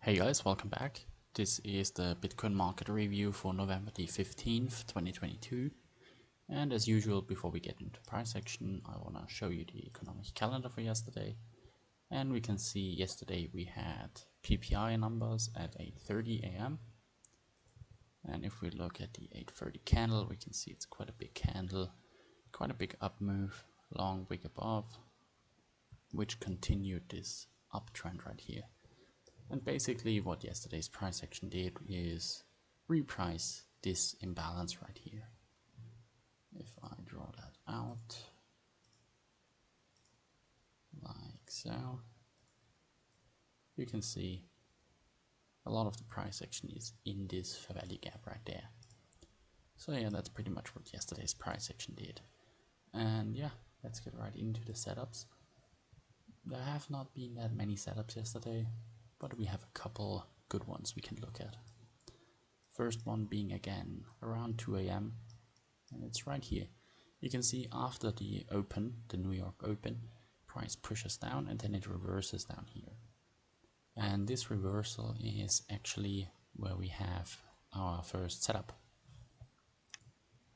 Hey guys, welcome back. This is the Bitcoin market review for November the 15th, 2022. And as usual, before we get into price action, I want to show you the economic calendar for yesterday. And we can see yesterday we had PPI numbers at 8:30 a.m. And if we look at the 8:30 candle, we can see it's quite a big candle, quite a big up move, long wick above, which continued this uptrend right here. And basically what yesterday's price action did is reprice this imbalance right here. If I draw that out like so, you can see a lot of the price action is in this fair value gap right there. So yeah, that's pretty much what yesterday's price action did. And yeah, let's get right into the setups. There have not been that many setups yesterday, but we have a couple good ones we can look at. First one being again around 2 a.m. and it's right here. You can see after the open, the New York Open, price pushes down and then it reverses down here. And this reversal is actually where we have our first setup.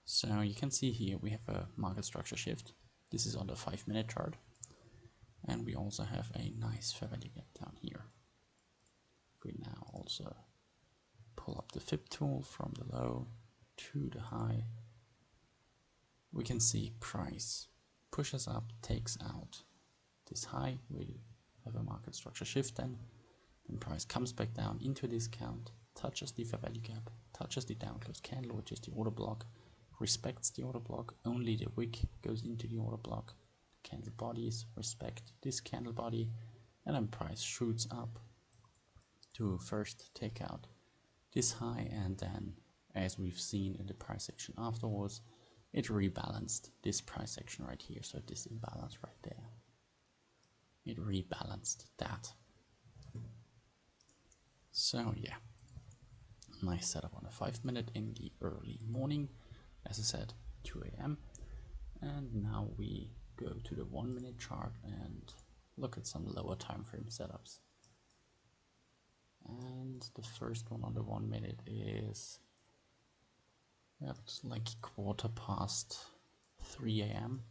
So you can see here we have a market structure shift. This is on the 5-minute chart. And we also have a nice fair value gap down here. We now also pull up the fib tool from the low to the high. We can see price pushes up, takes out this high. We have a market structure shift then price comes back down into a discount, touches the fair value gap, touches the down close candle, which is the order block, respects the order block, only the wick goes into the order block, candle bodies respect this candle body, and then price shoots up to first take out this high, and then as we've seen in the price action afterwards, it rebalanced this price action right here. So this imbalance right there, it rebalanced that. So yeah, nice setup on a 5-minute in the early morning, as I said, 2 a.m. And now we go to the 1-minute chart and look at some lower time frame setups. And the first one on the 1 minute is, yeah, looks like 3:15 a.m.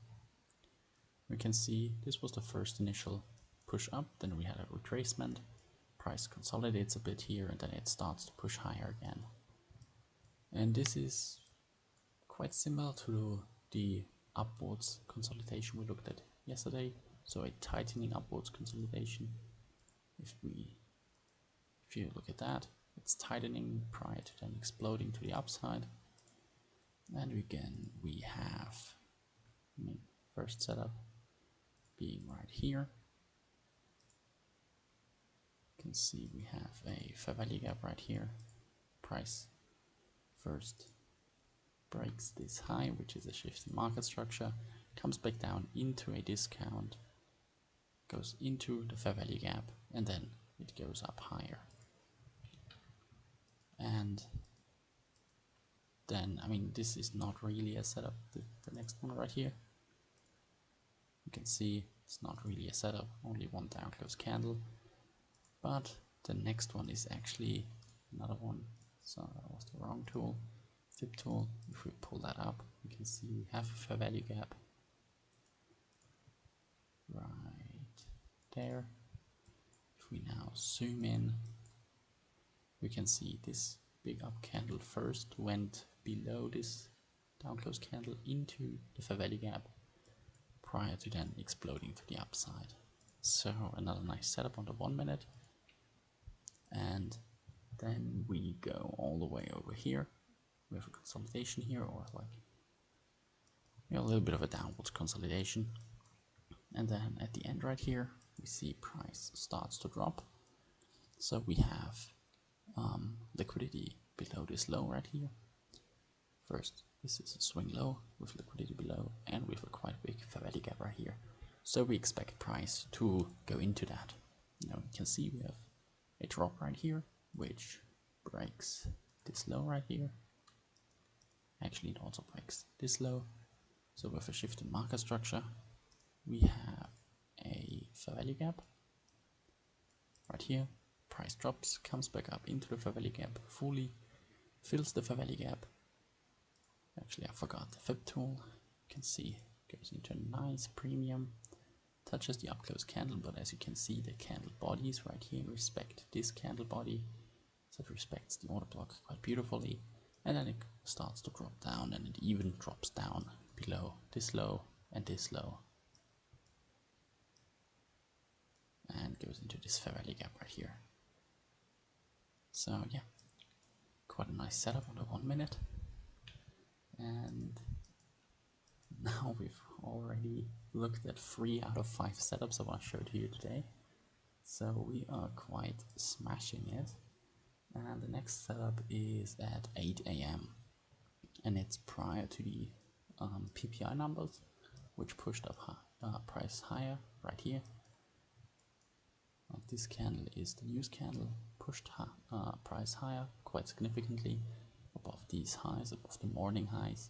We can see this was the first initial push up, then we had a retracement, price consolidates a bit here, and then it starts to push higher again. And this is quite similar to the upwards consolidation we looked at yesterday, so a tightening upwards consolidation. If you look at that, it's tightening prior to then exploding to the upside. And again, we have first setup being right here. You can see we have a fair value gap right here. Price first breaks this high, which is a shift in market structure, comes back down into a discount, goes into the fair value gap, and then it goes up higher. And then, I mean, this is not really a setup. The next one right here, you can see it's not really a setup, only one down close candle. But the next one is actually another one. So that was the wrong tool, fib tool. If we pull that up, you can see we have a fair value gap right there. If we now zoom in, we can see this big up candle first went below this down close candle into the fair value gap prior to then exploding to the upside. So another nice setup on the 1 minute. And then we go all the way over here. We have a consolidation here, or like, a little bit of a downwards consolidation. And then at the end right here, we see price starts to drop. So we have liquidity below this low right here. First, this is a swing low with liquidity below, and with a quite big fair value gap right here. So we expect price to go into that. Now you can see we have a drop right here, which breaks this low right here. Actually, it also breaks this low. So with a shift in market structure, we have a fair value gap right here. price drops, comes back up into the fair value gap, fully fills the fair value gap. Actually, I forgot the fib tool. You can see goes into a nice premium, touches the up close candle, but as you can see, the candle bodies right here respect this candle body, so it respects the order block quite beautifully, and then it starts to drop down, and it even drops down below this low and this low, and goes into this fair value gap right here. So yeah, quite a nice setup on the 1 minute. And now we've already looked at 3 out of 5 setups I want to show to you today. So we are quite smashing it. And the next setup is at 8 AM. And it's prior to the PPI numbers, which pushed up price higher right here. This candle is the news candle, pushed price higher quite significantly above these highs, above the morning highs,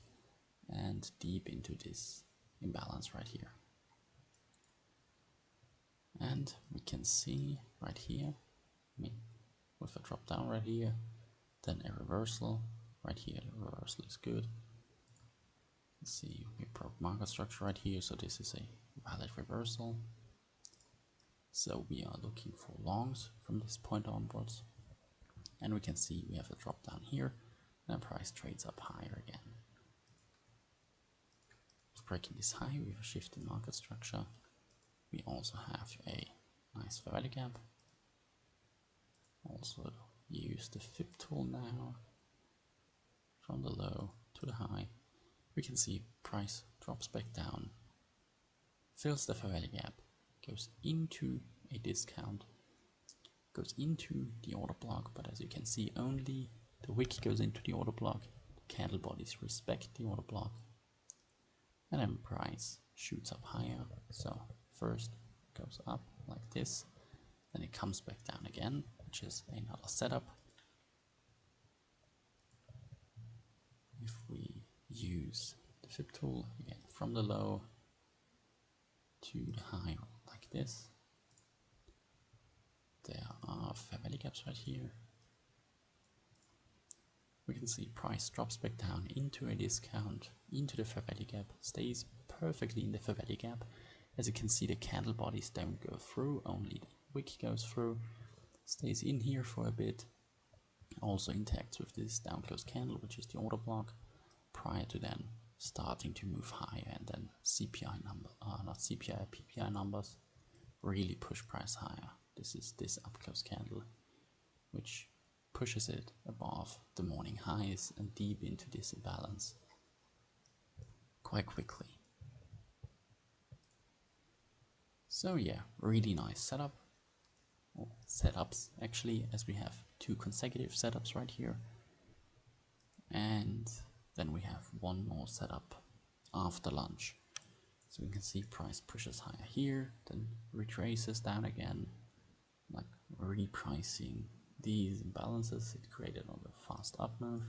and deep into this imbalance right here. And we can see right here, with a drop down right here, then a reversal right here. The reversal is good. Let's see, we broke market structure right here, so this is a valid reversal. So we are looking for longs from this point onwards, and we can see we have a drop down here, and the price trades up higher again. Breaking this high, we have a shift in market structure. We also have a nice fair value gap. Also use the fib tool now. From the low to the high, we can see price drops back down, fills the fair value gap, goes into a discount, goes into the order block, but as you can see, only the wick goes into the order block. The candle bodies respect the order block. And then price shoots up higher, so first goes up like this, then it comes back down again, which is another setup. If we use the fib tool again from the low to the high like this, there are fair value gaps right here. We can see price drops back down into a discount, into the fair value gap, stays perfectly in the fair value gap. As you can see, the candle bodies don't go through, only the wick goes through, stays in here for a bit, also interacts with this down close candle, which is the order block, prior to then starting to move higher, and then CPI number, not CPI, PPI numbers really push price higher. This is this up close candle, which pushes it above the morning highs and deep into this imbalance quite quickly. So yeah, really nice setup, or setups actually, as we have 2 consecutive setups right here, and then we have 1 more setup after lunch. So we can see price pushes higher here, then retraces down again, like repricing these imbalances it created on the fast up move,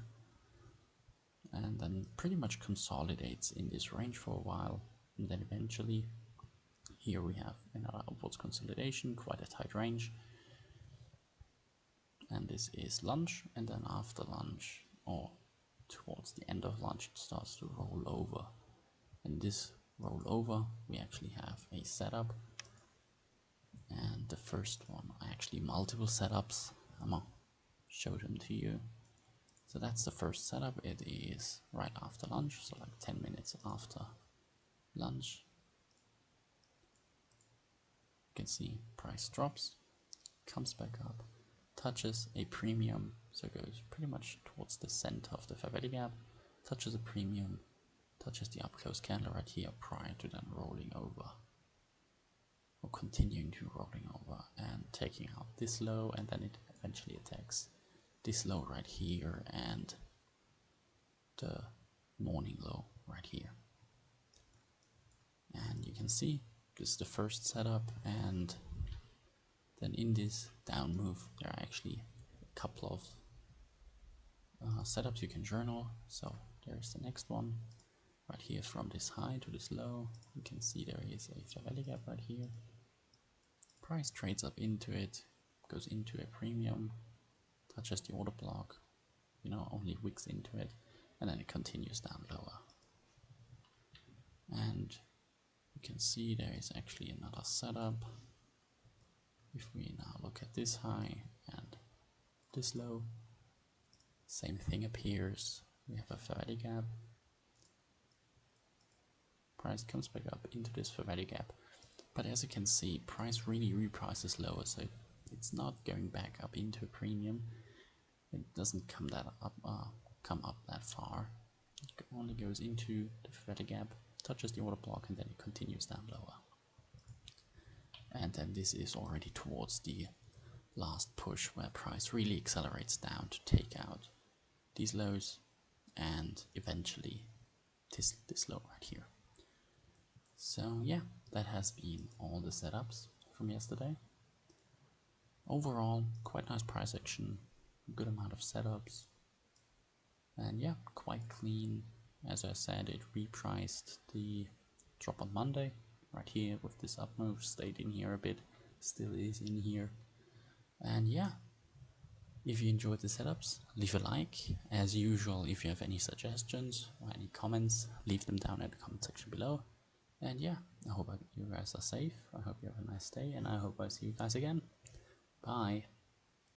and then pretty much consolidates in this range for a while, and then eventually here we have another upwards consolidation, quite a tight range, and this is lunch, and then after lunch, or towards the end of lunch, it starts to roll over. And this roll over, we actually have a setup, and the first one are actually multiple setups. I'm gonna show them to you. So that's the first setup. It is right after lunch, so like 10 minutes after lunch. You can see price drops, comes back up, touches a premium, so goes pretty much towards the center of the fair value gap, touches a premium, touches the up close candle right here prior to then rolling over, or continuing to rolling over and taking out this low, and then it eventually attacks this low right here and the morning low right here. And you can see this is the first setup, and then in this down move there are actually a couple of setups you can journal. So there's the next one right here, from this high to this low. You can see there is a fair value gap right here. Price trades up into it, goes into a premium, touches the order block, only wicks into it, and then it continues down lower. And you can see there is actually another setup. If we now look at this high and this low, same thing appears. We have a fair value gap. Price comes back up into this fair value gap. But as you can see, price really reprices lower, so it's not going back up into a premium. It doesn't come up that far. It only goes into the fair value gap, touches the order block, and then it continues down lower. And then this is already towards the last push where price really accelerates down to take out these lows and eventually this low right here. So yeah, that has been all the setups from yesterday. Overall, quite nice price action, good amount of setups, and yeah, quite clean. As I said, it repriced the drop on Monday right here with this up move, stayed in here a bit, still is in here. And yeah, if you enjoyed the setups, leave a like. As usual, if you have any suggestions or any comments, leave them down in the comment section below. And yeah, I hope you guys are safe, I hope you have a nice day, and I hope I see you guys again. Bye.